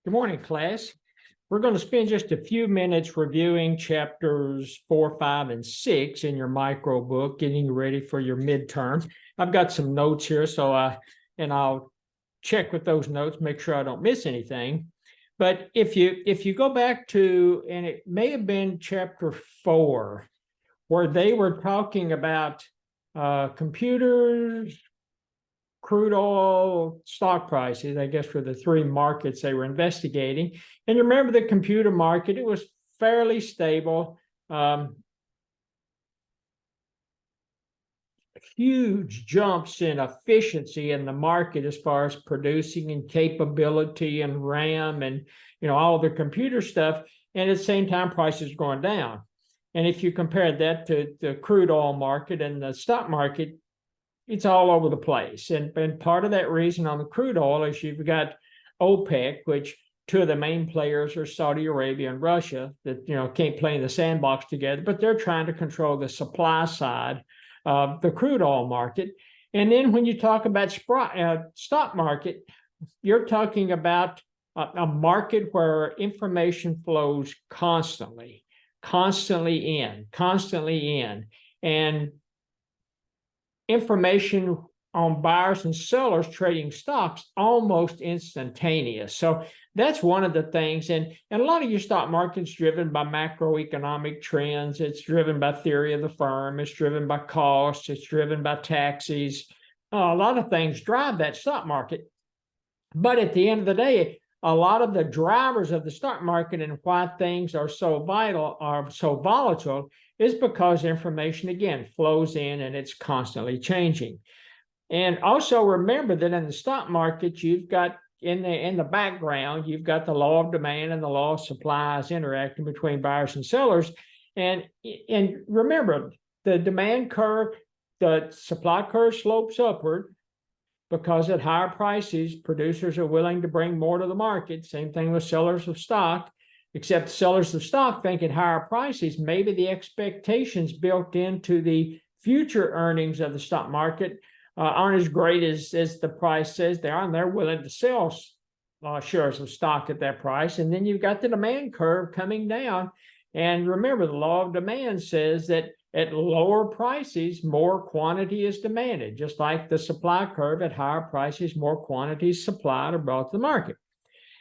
Good morning, class. We're going to spend just a few minutes reviewing chapters 4, 5, and 6 in your micro book, getting ready for your midterm. I've got some notes here, and I'll check with those notes, make sure I don't miss anything. But if you go back to, and it may have been chapter 4, where they were talking about computers, crude oil, stock prices, I guess, were the three markets they were investigating. And you remember the computer market, it was fairly stable. Huge jumps in efficiency in the market as far as producing and capability and RAM and all the computer stuff. And at the same time, prices going down. And if you compare that to the crude oil market and the stock market, it's all over the place. And part of that reason on the crude oil is you've got OPEC, which two of the main players are Saudi Arabia and Russia that can't play in the sandbox together, but they're trying to control the supply side of the crude oil market. And then when you talk about stock market, you're talking about a market where information flows constantly in. And information on buyers and sellers trading stocks almost instantaneous. So that's one of the things. And a lot of your stock market's driven by macroeconomic trends. It's driven by theory of the firm. It's driven by costs. It's driven by taxes. A lot of things drive that stock market. But at the end of the day, a lot of the drivers of the stock market and why things are so volatile is because information, again, flows in and it's constantly changing. And also remember that in the stock market, you've got in the background, you've got the law of demand and the law of supplies interacting between buyers and sellers. And remember, the demand curve, the supply curve slopes upward because at higher prices, producers are willing to bring more to the market. Same thing with sellers of stock. Except sellers of stock think at higher prices, maybe the expectations built into the future earnings of the stock market aren't as great as the price says they are, and they're willing to sell shares of stock at that price. And then you've got the demand curve coming down. And remember, the law of demand says that at lower prices, more quantity is demanded, just like the supply curve. At higher prices, more quantities supplied or brought to the market.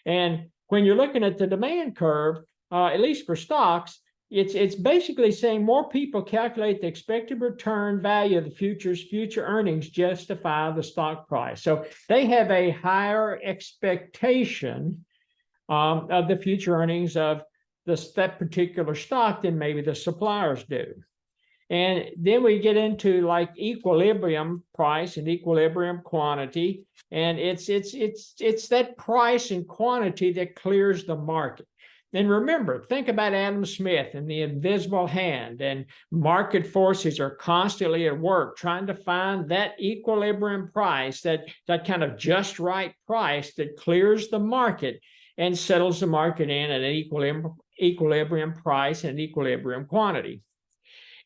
And when you're looking at the demand curve, at least for stocks, it's basically saying more people calculate the expected return value of the future earnings justify the stock price. So they have a higher expectation of the future earnings of that particular stock than maybe the suppliers do. And then we get into like equilibrium price and equilibrium quantity. And it's that price and quantity that clears the market. And remember, think about Adam Smith and the invisible hand, and market forces are constantly at work trying to find that equilibrium price, that kind of just right price that clears the market and settles the market in at an equilibrium price and equilibrium quantity.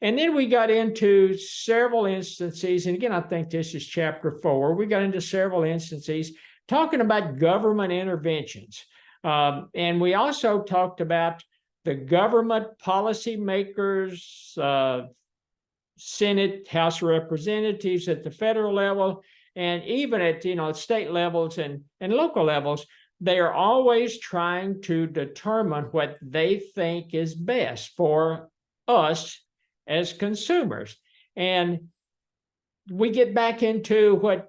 And then we got into several instances, and again, I think this is chapter 4. We got into several instances talking about government interventions. And we also talked about the government policymakers, Senate, House of Representatives at the federal level, and even at state levels and local levels. They are always trying to determine what they think is best for us as consumers. And we get back into what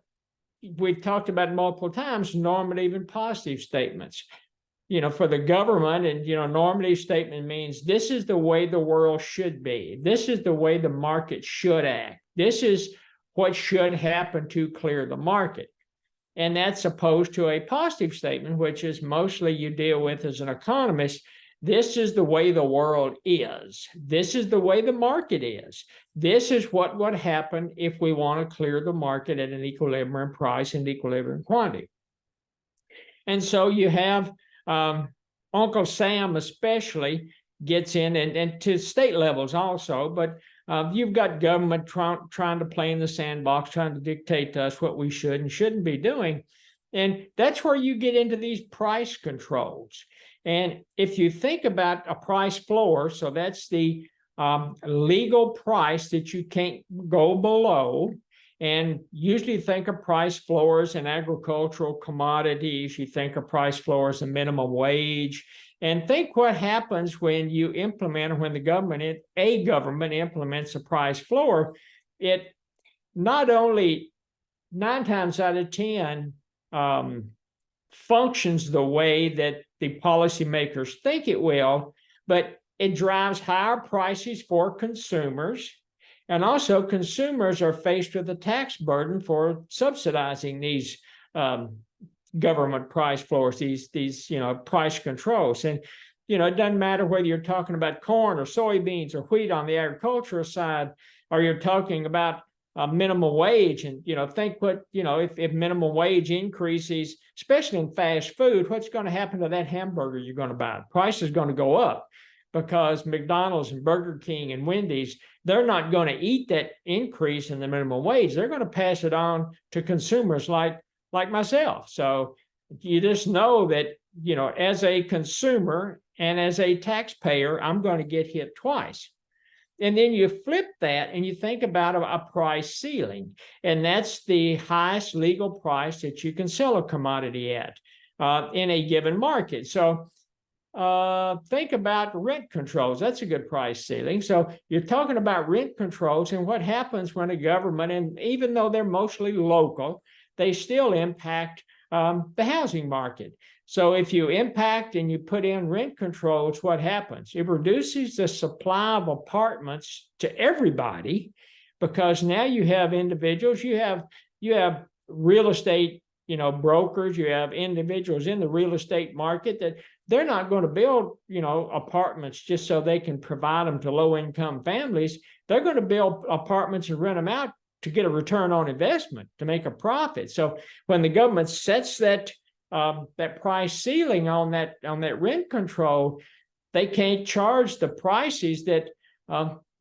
we've talked about multiple times, normative and positive statements. For the government, and normative statement means this is the way the world should be. This is the way the market should act. This is what should happen to clear the market. And that's opposed to a positive statement, which is mostly you deal with as an economist. This is the way the world is. This is the way the market is. This is what would happen if we want to clear the market at an equilibrium price and equilibrium quantity. And so you have Uncle Sam especially gets in, and to state levels also, but you've got government trying to play in the sandbox, trying to dictate to us what we should and shouldn't be doing. And that's where you get into these price controls. And if you think about a price floor, so that's the legal price that you can't go below. And usually think of price floors in agricultural commodities. You think of price floors in minimum wage. And think what happens when you implement, when a government implements a price floor. It not only 9 times out of 10 functions the way that the policymakers think it will, but it drives higher prices for consumers. And also consumers are faced with a tax burden for subsidizing these government price floors, these price controls. And it doesn't matter whether you're talking about corn or soybeans or wheat on the agricultural side, or you're talking about minimum wage. And think what if minimum wage increases, especially in fast food, what's going to happen to that hamburger you're going to buy? The price is going to go up, because McDonald's and Burger King and Wendy's, they're not going to eat that increase in the minimum wage. They're going to pass it on to consumers like myself. So you just know that, as a consumer and as a taxpayer, I'm going to get hit twice. And then you flip that and you think about a price ceiling, and that's the highest legal price that you can sell a commodity at in a given market. So think about rent controls. That's a good price ceiling. So you're talking about rent controls and what happens when a government, and even though they're mostly local, they still impact the housing market. So if you impact and you put in rent controls, what happens? It reduces the supply of apartments to everybody, because now you have individuals, you have real estate, brokers, you have individuals in the real estate market that they're not going to build, apartments just so they can provide them to low-income families. They're going to build apartments and rent them out to get a return on investment, to make a profit. So when the government sets that price ceiling on that rent control, they can't charge the prices that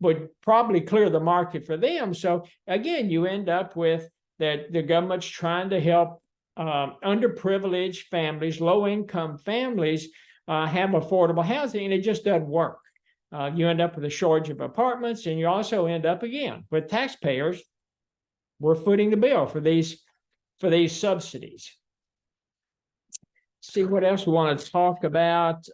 would probably clear the market for them. So again, you end up with that the government's trying to help underprivileged families, low-income families have affordable housing, and it just doesn't work. You end up with a shortage of apartments, and you also end up again with taxpayers. We're footing the bill for these subsidies. See what else we want to talk about.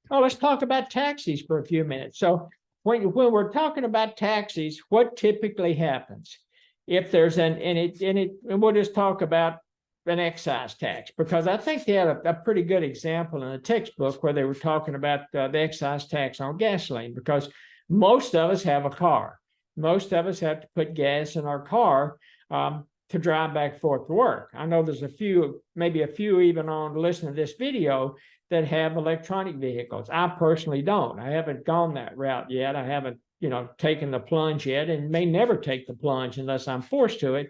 Let's talk about taxes for a few minutes. So when we're talking about taxes, what typically happens? If there's and we'll just talk about an excise tax, because I think they had a pretty good example in the textbook where they were talking about the excise tax on gasoline, because most of us have a car. Most of us have to put gas in our car to drive back and forth to work. I know there's maybe a few even on listening to this video that have electronic vehicles. I personally don't. I haven't gone that route yet. I haven't, taken the plunge yet, and may never take the plunge unless I'm forced to it.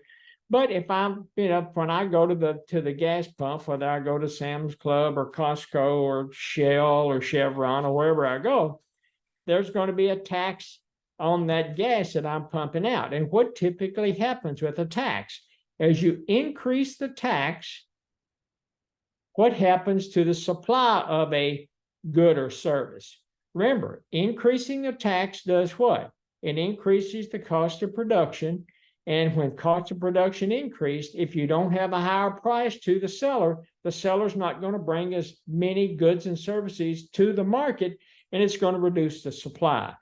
But if I'm, when I go to the gas pump, whether I go to Sam's Club or Costco or Shell or Chevron or wherever I go, there's going to be a tax on that gas that I'm pumping out. And what typically happens with a tax? As you increase the tax, what happens to the supply of a good or service? Remember, increasing the tax does what? It increases the cost of production. And when cost of production increased, if you don't have a higher price to the seller's not going to bring as many goods and services to the market, and it's going to reduce the supply.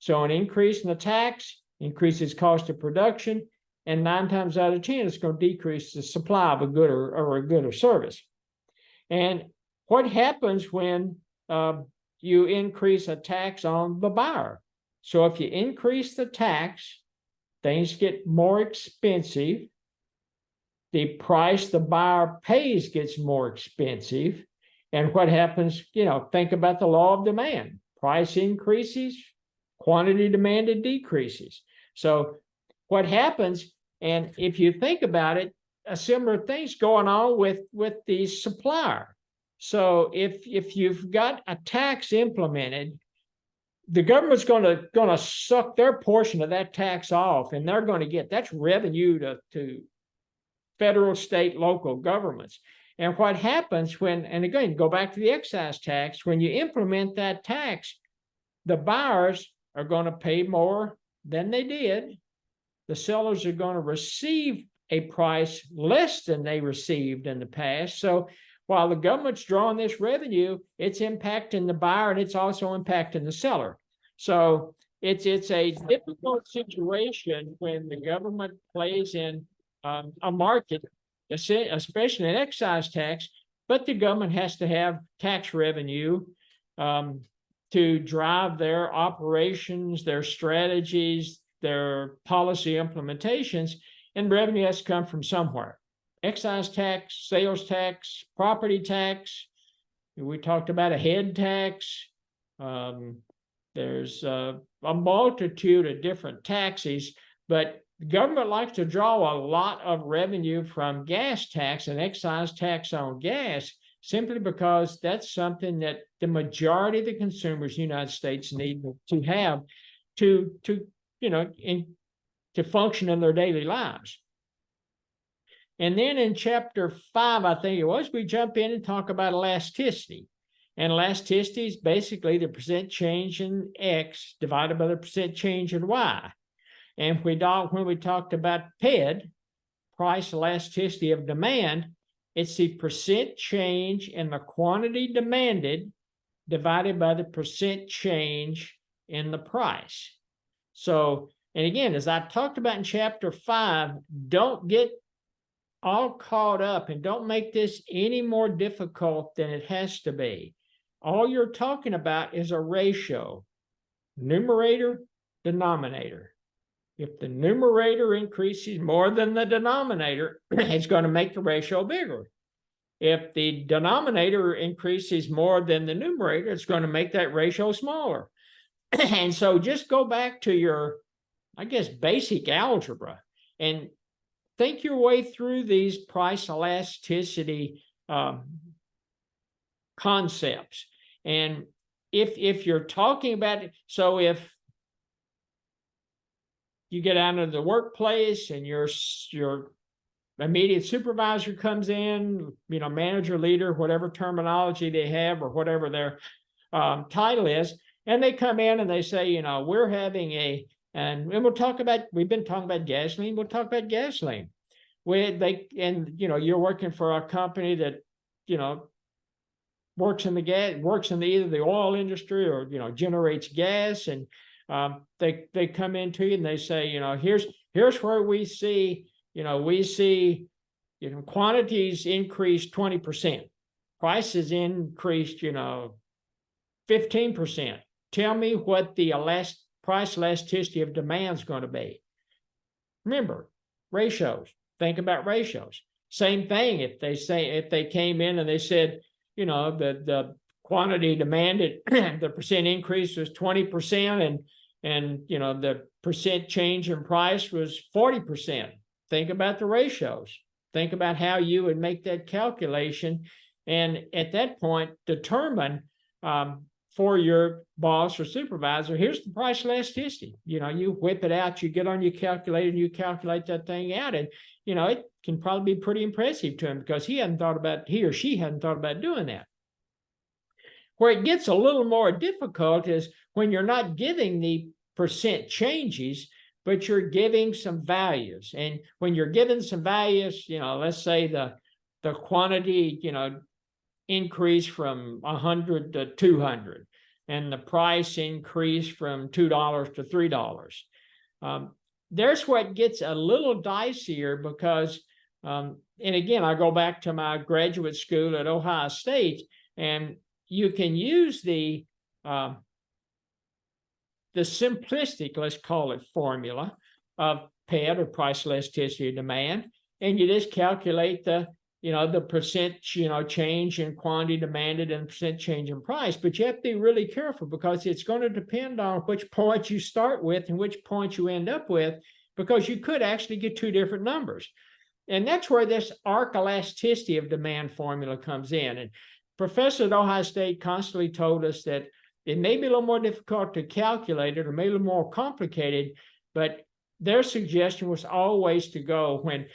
So an increase in the tax increases cost of production, and 9 times out of 10, it's going to decrease the supply of a good or service. And what happens when you increase a tax on the buyer? So if you increase the tax, things get more expensive. The price the buyer pays gets more expensive. And what happens, think about the law of demand. Price increases, quantity demanded decreases. So what happens, and if you think about it, a similar thing's going on with the supplier. So if you've got a tax implemented, the government's gonna suck their portion of that tax off, and they're going to get that's revenue to federal, state, local governments. And what happens when, and again, go back to the excise tax, when you implement that tax, the buyers are going to pay more than they did. The sellers are going to receive a price less than they received in the past. So while the government's drawing this revenue, it's impacting the buyer and it's also impacting the seller. So it's a difficult situation when the government plays in a market, especially an excise tax, but the government has to have tax revenue to drive their operations, their strategies, their policy implementations, and revenue has to come from somewhere. Excise tax, sales tax, property tax. We talked about a head tax. There's a multitude of different taxes, but the government likes to draw a lot of revenue from gas tax and excise tax on gas, simply because that's something that the majority of the consumers in the United States need to have to function in their daily lives. And then in chapter 5, I think it was, we jump in and talk about elasticity. And elasticity is basically the percent change in X divided by the percent change in Y. And when we talked about PED, price elasticity of demand, it's the percent change in the quantity demanded divided by the percent change in the price. So, and again, as I talked about in chapter 5, don't get all caught up and don't make this any more difficult than it has to be. All you're talking about is a ratio, numerator, denominator. If the numerator increases more than the denominator, it's going to make the ratio bigger. If the denominator increases more than the numerator, it's going to make that ratio smaller. And so just go back to your, I guess, basic algebra and think your way through these price elasticity concepts. And if you're talking about it, so if you get out into the workplace and your immediate supervisor comes in, manager, leader, whatever terminology they have or whatever their title is, and they come in and they say, we're having and we'll talk about, we've been talking about gasoline, we'll talk about gasoline. You're working for a company that, works in either the oil industry or, generates gas, and they come into you and they say, here's where we see, quantities increased 20%, prices increased, 15%. Tell me what the price elasticity of demand is going to be. Remember, ratios. Think about ratios. Same thing if they came in and they said, the quantity demanded, the percent increase was 20%, and the percent change in price was 40%. Think about the ratios. Think about how you would make that calculation, and at that point determine for your boss or supervisor, here's the price elasticity. You whip it out, you get on your calculator and you calculate that thing out, and it can probably be pretty impressive to him because he or she hadn't thought about doing that. Where it gets a little more difficult is when you're not giving the percent changes, but you're giving some values. And when you're giving some values, let's say the quantity, increased from 100 to 200, and the price increased from $2 to $3. There's what gets a little dicier because, and again, I go back to my graduate school at Ohio State, and you can use the simplistic, let's call it, formula of PED, or price elasticity of demand, and you just calculate the percent, change in quantity demanded and percent change in price. But you have to be really careful because it's going to depend on which point you start with and which point you end up with, because you could actually get two different numbers. And that's where this arc elasticity of demand formula comes in. And professor at Ohio State constantly told us that It may be a little more difficult to calculate it, or maybe a little more complicated, but their suggestion was always to go when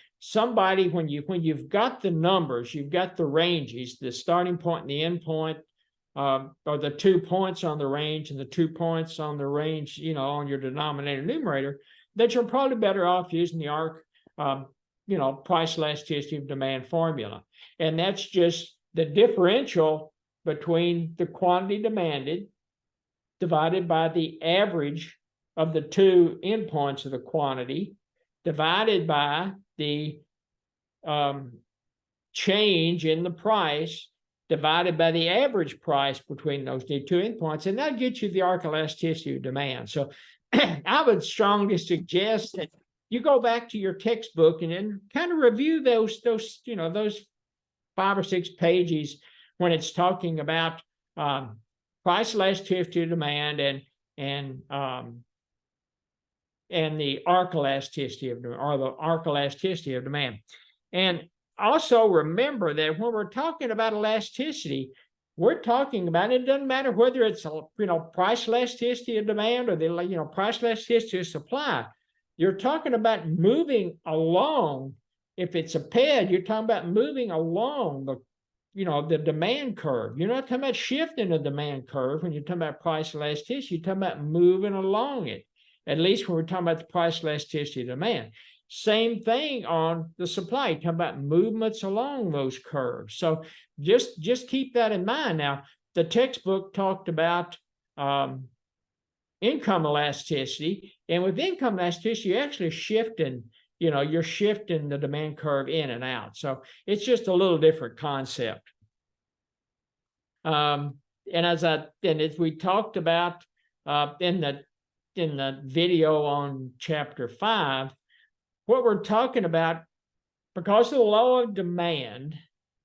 you've got the numbers, you've got the ranges, the starting point and the end point, or the 2 points on the range and the 2 points on the range, on your denominator numerator, that you're probably better off using the ARC, price elasticity of demand formula. And that's just the differential between the quantity demanded divided by the average of the 2 endpoints of the quantity divided by the change in the price divided by the average price between those 2 endpoints, and that gets you the arc elasticity of demand. So I would strongly suggest that you go back to your textbook and then kind of review those 5 or 6 pages when it's talking about price elasticity of demand and the arc elasticity of demand, or the arc elasticity of demand. And also remember that when we're talking about elasticity, we're talking about, it doesn't matter whether it's price elasticity of demand or the price elasticity of supply. You're talking about moving along. If it's a PED, you're talking about moving along the demand curve. You're not talking about shifting the demand curve when you're talking about price elasticity. You're talking about moving along it, at least when we're talking about the price elasticity of demand. Same thing on the supply. You're talking about movements along those curves. So just keep that in mind. Now, the textbook talked about income elasticity, and with income elasticity, you're actually shifting, you're shifting the demand curve in and out. So it's just a little different concept. And as we talked about in the video on chapter 5, what we're talking about, because of the law of demand,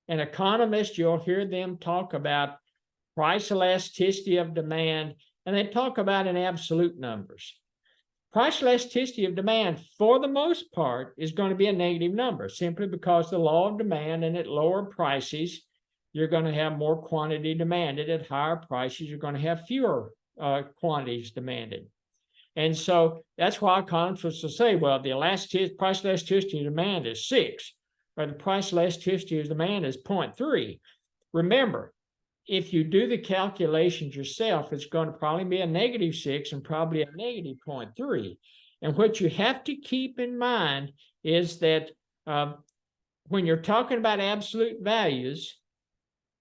and economists, you'll hear them talk about price elasticity of demand, and they talk about in absolute numbers. Price elasticity of demand, for the most part, is going to be a negative number, simply because the law of demand, and at lower prices, you're going to have more quantity demanded. At higher prices, you're going to have fewer quantities demanded. And so that's why economists will say, well, the price elasticity of demand is 6, or the price elasticity of demand is 0.3. Remember, if you do the calculations yourself, it's going to probably be a -6 and probably a -0.3. And what you have to keep in mind is that when you're talking about absolute values,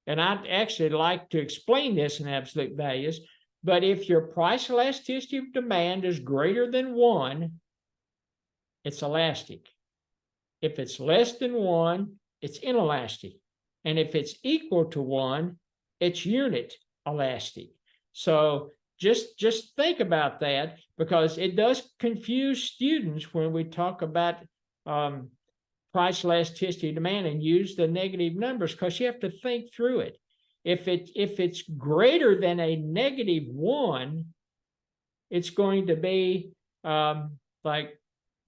and I'd actually like to explain this in absolute values, but if your price elasticity of demand is greater than 1, it's elastic. If it's less than 1, it's inelastic. And if it's equal to 1, it's unit elastic. So just think about that, because it does confuse students when we talk about price elasticity of demand and use the negative numbers, because you have to think through it. If it's greater than a -1, it's going to be like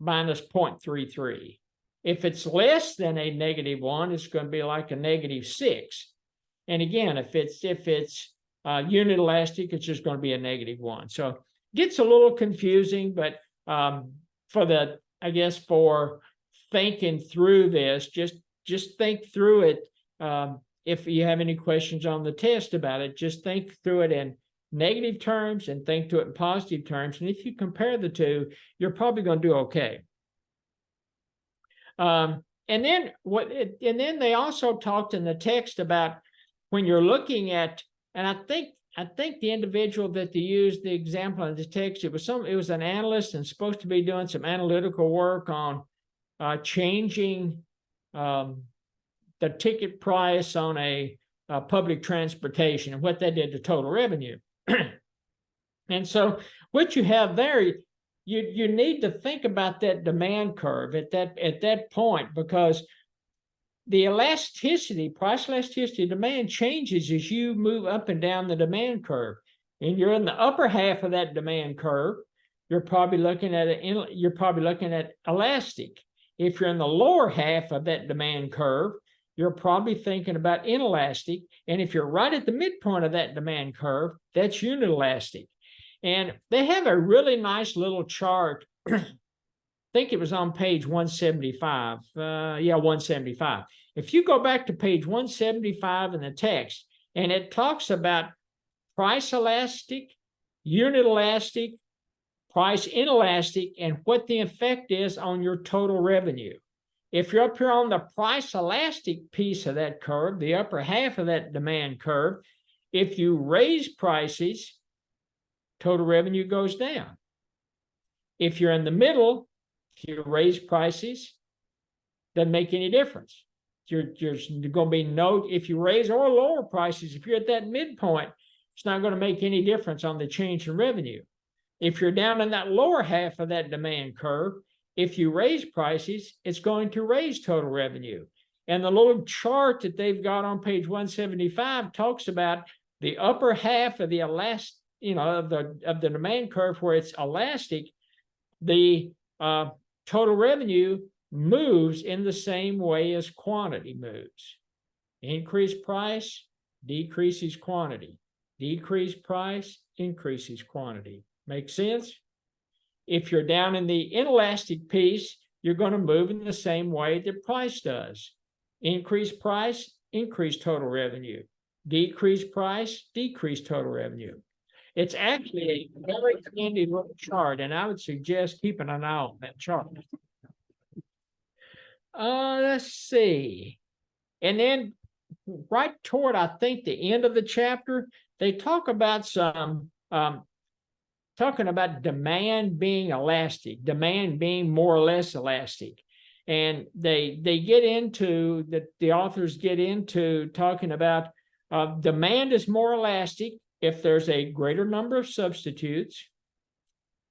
-0.33. If it's less than a -1, it's going to be like a -6. And again, if it's unit elastic, it's just going to be a -1. So it gets a little confusing, but for thinking through this, just think through it. If you have any questions on the test about it, just think through it in negative terms and think through it in positive terms. And if you compare the two, you're probably going to do okay. And then they also talked in the text about when you're looking at, and I think the individual that they used the example in the text, it was an analyst and supposed to be doing some analytical work on changing the ticket price on a public transportation and what that did to total revenue. And so what you have there, you need to think about that demand curve at that point, because the price elasticity of demand changes as you move up and down the demand curve. And you're in the upper half of that demand curve, you're probably looking at elastic. If you're in the lower half of that demand curve, you're probably thinking about inelastic. And if you're right at the midpoint of that demand curve, that's unilastic. And they have a really nice little chart. I think it was on page 175. 175. If you go back to page 175 in the text, and it talks about price elastic, unit elastic, price inelastic, and what the effect is on your total revenue. If you're up here on the price elastic piece of that curve, the upper half of that demand curve, if you raise prices, total revenue goes down. If you're in the middle, if you raise prices, doesn't make any difference. You're going to be no, if you raise or lower prices, if you're at that midpoint, it's not going to make any difference on the change in revenue. If you're down in that lower half of that demand curve, if you raise prices, it's going to raise total revenue. And the little chart that they've got on page 175 talks about the upper half of the of the demand curve where it's elastic. The total revenue moves in the same way as quantity moves. Increased price decreases quantity. Decreased price increases quantity. Make sense? If you're down in the inelastic piece, you're going to move in the same way that price does. Increase price, increase total revenue. Decrease price, decrease total revenue. It's actually a very handy little chart, and I would suggest keeping an eye on that chart. Let's see. And then right toward, I think, the end of the chapter, they talk about some talking about demand being elastic, demand being more or less elastic. And they get into, the authors get into talking about demand is more elastic if there's a greater number of substitutes,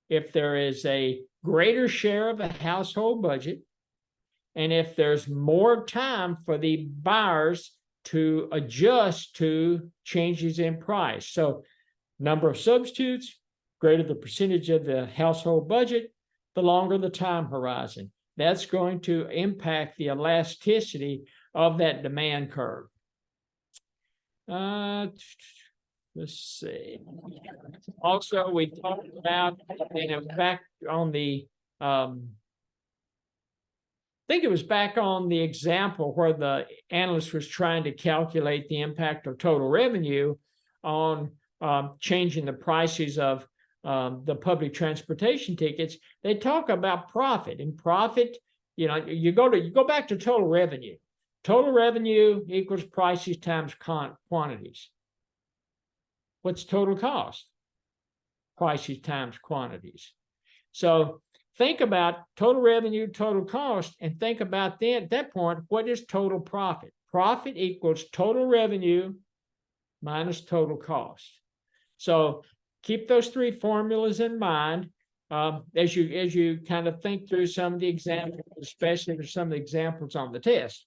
if there is a greater share of a household budget, and if there's more time for the buyers to adjust to changes in price. So number of substitutes, greater the percentage of the household budget, the longer the time horizon. That's going to impact the elasticity of that demand curve. Let's see. Also, we talked about, back on the, I think it was back on the example where the analyst was trying to calculate the impact of total revenue on changing the prices of the public transportation tickets. They talk about profit, and profit, you go back to total revenue. Total revenue equals prices times quantities. What's total cost? Prices times quantities. So think about total revenue, total cost, and think about then at that point, what is total profit? Profit equals total revenue minus total cost. So keep those three formulas in mind as you kind of think through some of the examples, especially for some of the examples on the test.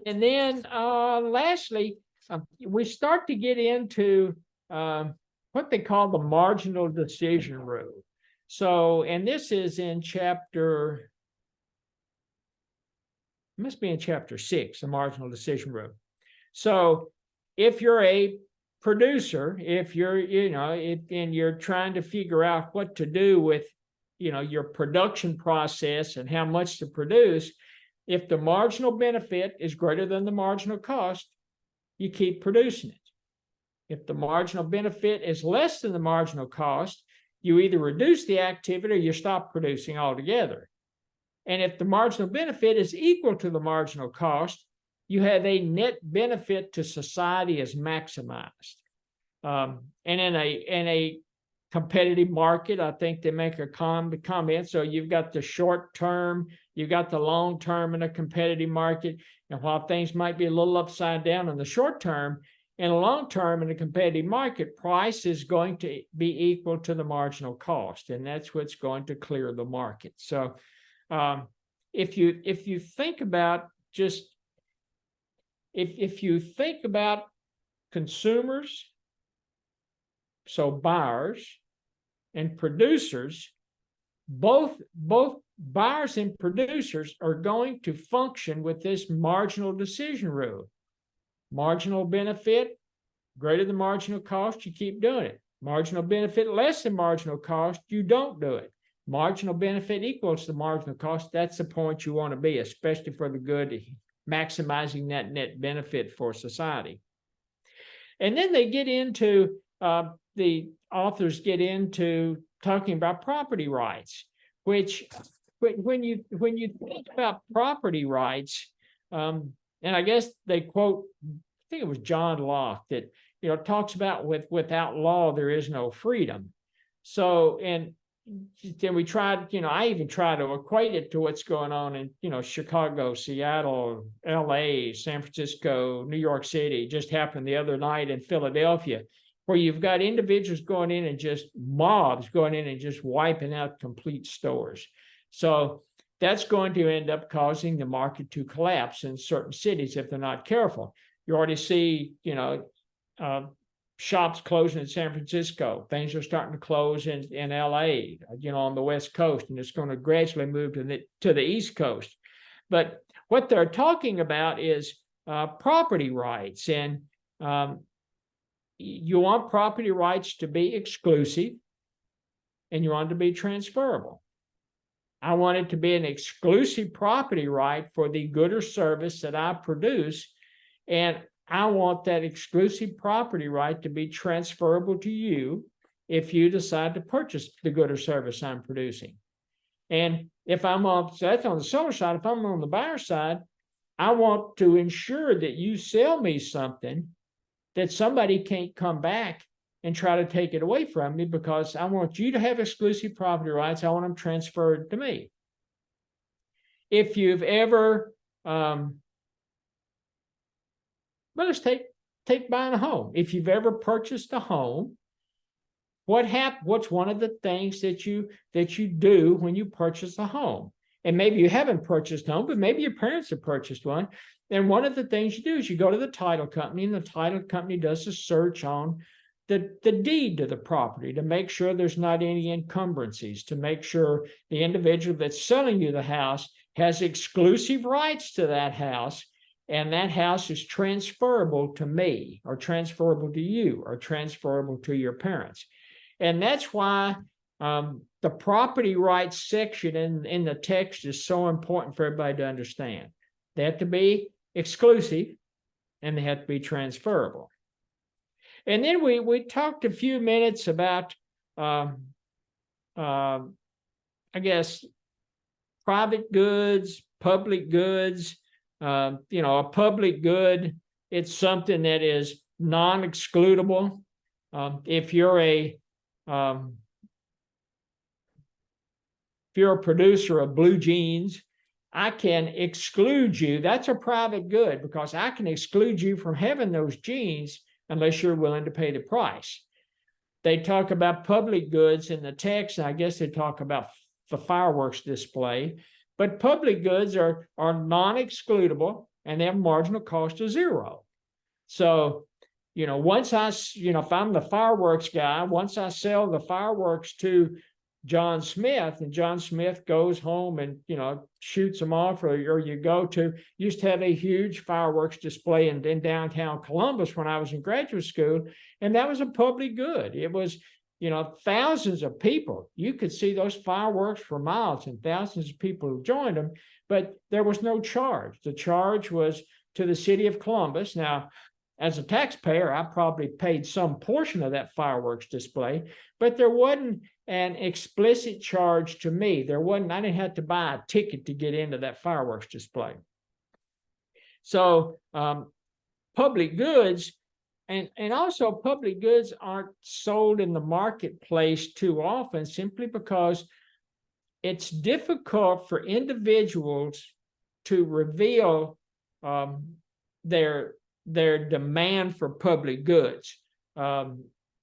And then lastly, we start to get into what they call the marginal decision rule. So, and this is in chapter, must be in chapter 6, the marginal decision rule. So if you're a producer, if you're, and you're trying to figure out what to do with, your production process and how much to produce, if the marginal benefit is greater than the marginal cost, you keep producing it. If the marginal benefit is less than the marginal cost, you either reduce the activity or you stop producing altogether. And if the marginal benefit is equal to the marginal cost, you have a net benefit to society is maximized. And in a competitive market, I think they make a comment. So you've got the short term, you've got the long term in a competitive market. And while things might be a little upside down in the short term, in the long term in a competitive market, price is going to be equal to the marginal cost, and that's what's going to clear the market. So if you think about just if you think about consumers, so buyers and producers, both buyers and producers are going to function with this marginal decision rule. Marginal benefit, greater than marginal cost, you keep doing it. Marginal benefit less than marginal cost, you don't do it. Marginal benefit equals the marginal cost. That's the point you want to be, especially for the good, maximizing that net benefit for society. And then they get into, the authors get into talking about property rights, which when you think about property rights, and I guess they quote, I think it was John Locke, that talks about without law there is no freedom. So, and then we tried, I even try to equate it to what's going on in Chicago, Seattle, LA, San Francisco, New York City. Just happened the other night in Philadelphia, where you've got individuals going in and just mobs going in and just wiping out complete stores. So that's going to end up causing the market to collapse in certain cities if they're not careful. You already see, shops closing in San Francisco. Things are starting to close in LA, on the West Coast, and it's going to gradually move to the East Coast. But what they're talking about is property rights, and you want property rights to be exclusive, and you want it to be transferable. I want it to be an exclusive property right for the good or service that I produce, and I want that exclusive property right to be transferable to you if you decide to purchase the good or service I'm producing. And if I'm on, so that's on the seller side. If I'm on the buyer side, I want to ensure that you sell me something that somebody can't come back and try to take it away from me, because I want you to have exclusive property rights. I want them transferred to me. If you've ever, well, let's take buying a home. If you've ever purchased a home, what's one of the things that you do when you purchase a home? And maybe you haven't purchased a home, but maybe your parents have purchased one. And one of the things you do is you go to the title company, and the title company does a search on the deed to the property to make sure there's not any encumbrances, to make sure the individual that's selling you the house has exclusive rights to that house, and that house is transferable to me, or transferable to you, or transferable to your parents. And that's why the property rights section in the text is so important for everybody to understand. They have to be exclusive, and they have to be transferable. And then we talked a few minutes about, I guess, private goods, public goods. A public good, it's something that is non-excludable. If you're a producer of blue jeans, I can exclude you. That's a private good, because I can exclude you from having those jeans unless you're willing to pay the price. They talk about public goods in the text, and I guess they talk about the fireworks display. But public goods are non-excludable, and they have marginal cost of zero. So, once if I'm the fireworks guy, once I sell the fireworks to John Smith, and John Smith goes home and, shoots them off, or you used to have a huge fireworks display in downtown Columbus when I was in graduate school, and that was a public good. It was, thousands of people. You could see those fireworks for miles, and thousands of people who joined them, but there was no charge. The charge was to the city of Columbus. Now, as a taxpayer, I probably paid some portion of that fireworks display, but there wasn't an explicit charge to me. I didn't have to buy a ticket to get into that fireworks display. So public goods, and also public goods aren't sold in the marketplace too often, simply because it's difficult for individuals to reveal their demand for public goods.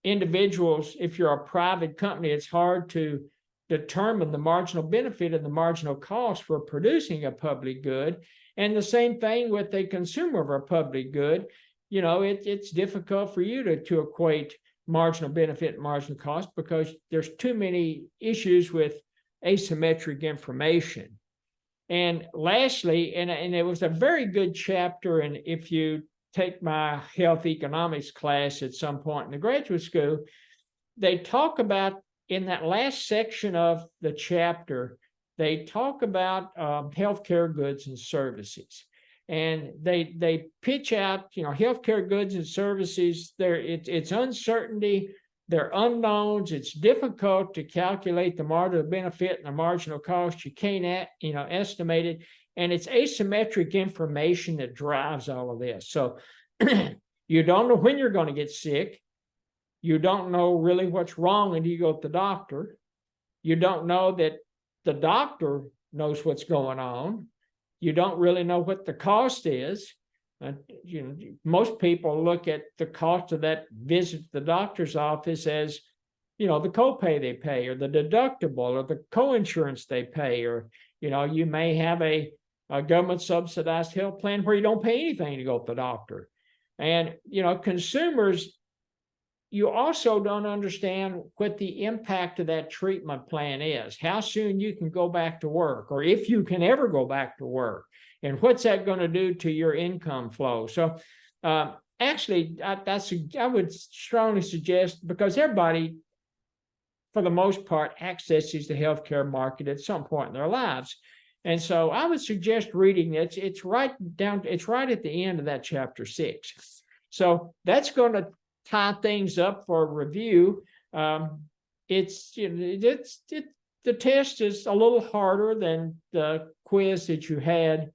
Individuals, if you're a private company, it's hard to determine the marginal benefit and the marginal cost for producing a public good. And the same thing with a consumer of a public good. It's difficult for you to equate marginal benefit and marginal cost, because there's too many issues with asymmetric information. And lastly, and it was a very good chapter, and if you take my health economics class at some point in the graduate school, they talk about, in that last section of the chapter, they talk about healthcare goods and services. And they pitch out, healthcare goods and services, it's uncertainty, they're unknowns, it's difficult to calculate the marginal benefit and the marginal cost. You can't, estimate it. And it's asymmetric information that drives all of this. So you don't know when you're going to get sick. You don't know really what's wrong until you go to the doctor. You don't know that the doctor knows what's going on. You don't really know what the cost is. Most people look at the cost of that visit to the doctor's office as, the copay they pay, or the deductible, or the co-insurance they pay, or, you may have a government subsidized health plan where you don't pay anything to go to the doctor. And, consumers, you also don't understand what the impact of that treatment plan is, how soon you can go back to work, or if you can ever go back to work, and what's that going to do to your income flow. So actually, I would strongly suggest, because everybody, for the most part, accesses the healthcare market at some point in their lives. And so I would suggest reading it. It's right at the end of that chapter 6. So that's going to tie things up for review. The test is a little harder than the quiz that you had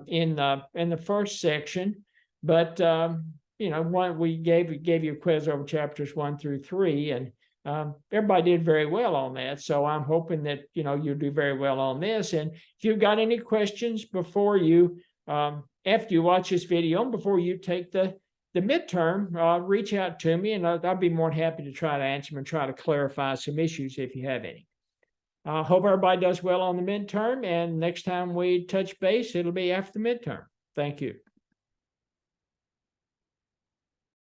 in the first section, but we gave you a quiz over chapters 1 through 3, and everybody did very well on that. So I'm hoping that you do very well on this. And if you've got any questions before you, after you watch this video, and before you take the midterm, reach out to me, and I'll be more than happy to try to answer them and try to clarify some issues if you have any. I hope everybody does well on the midterm, and next time we touch base, it'll be after the midterm. Thank you.